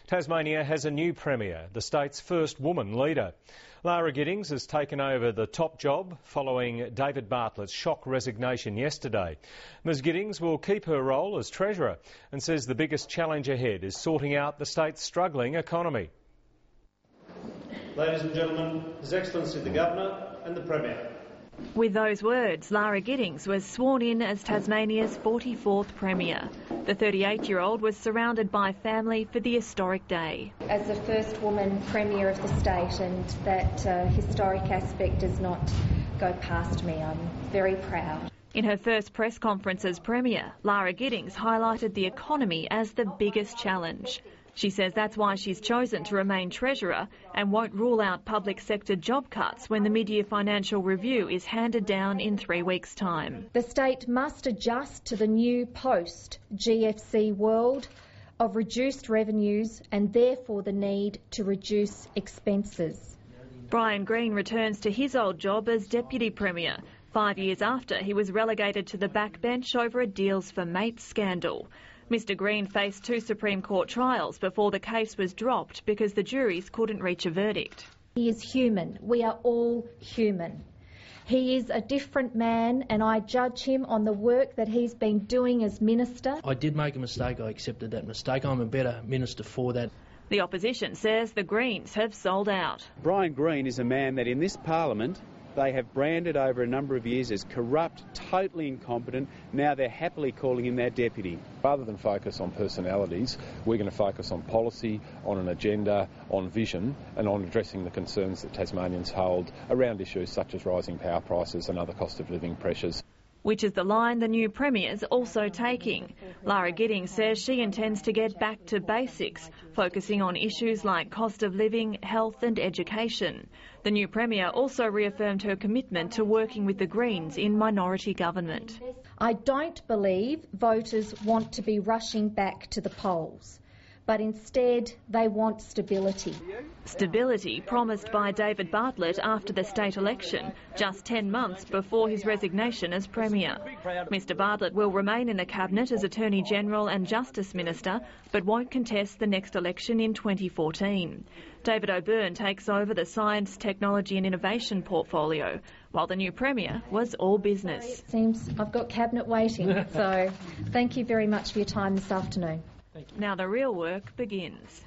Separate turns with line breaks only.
Tasmania has a new Premier, the state's first woman leader. Lara Giddings has taken over the top job following David Bartlett's shock resignation yesterday. Ms Giddings will keep her role as Treasurer and says the biggest challenge ahead is sorting out the state's struggling economy.
Ladies and gentlemen, His Excellency the Governor and the Premier.
With those words, Lara Giddings was sworn in as Tasmania's 44th Premier. The 38-year-old was surrounded by family for the historic day.
As the first woman Premier of the state, and that historic aspect does not go past me, I'm very proud.
In her first press conference as Premier, Lara Giddings highlighted the economy as the biggest challenge. She says that's why she's chosen to remain Treasurer and won't rule out public sector job cuts when the mid-year financial review is handed down in 3 weeks' time.
The state must adjust to the new post-GFC world of reduced revenues and therefore the need to reduce expenses.
Bryan returns to his old job as Deputy Premier, 5 years after he was relegated to the backbench over a deals for mates scandal. Mr Green faced 2 Supreme Court trials before the case was dropped because the juries couldn't reach a verdict.
He is human. We are all human. He is a different man and I judge him on the work that he's been doing as Minister.
I did make a mistake. I accepted that mistake. I'm a better Minister for that.
The opposition says the Greens have sold out.
Bryan Green is a man that in this Parliament they have branded over a number of years as corrupt, totally incompetent. Now they're happily calling him their deputy.
Rather than focus on personalities, we're going to focus on policy, on an agenda, on vision and on addressing the concerns that Tasmanians hold around issues such as rising power prices and other cost of living pressures.
Which is the line the new Premier's also taking. Lara Giddings says she intends to get back to basics, focusing on issues like cost of living, health and education. The new Premier also reaffirmed her commitment to working with the Greens in minority government.
I don't believe voters want to be rushing back to the polls, but instead they want stability.
Stability promised by David Bartlett after the state election, just 10 months before his resignation as Premier. Mr Bartlett will remain in the Cabinet as Attorney-General and Justice Minister, but won't contest the next election in 2014. David O'Byrne takes over the Science, Technology and Innovation portfolio, while the new Premier was all business.
It seems I've got Cabinet waiting, so thank you very much for your time this afternoon.
Now the real work begins.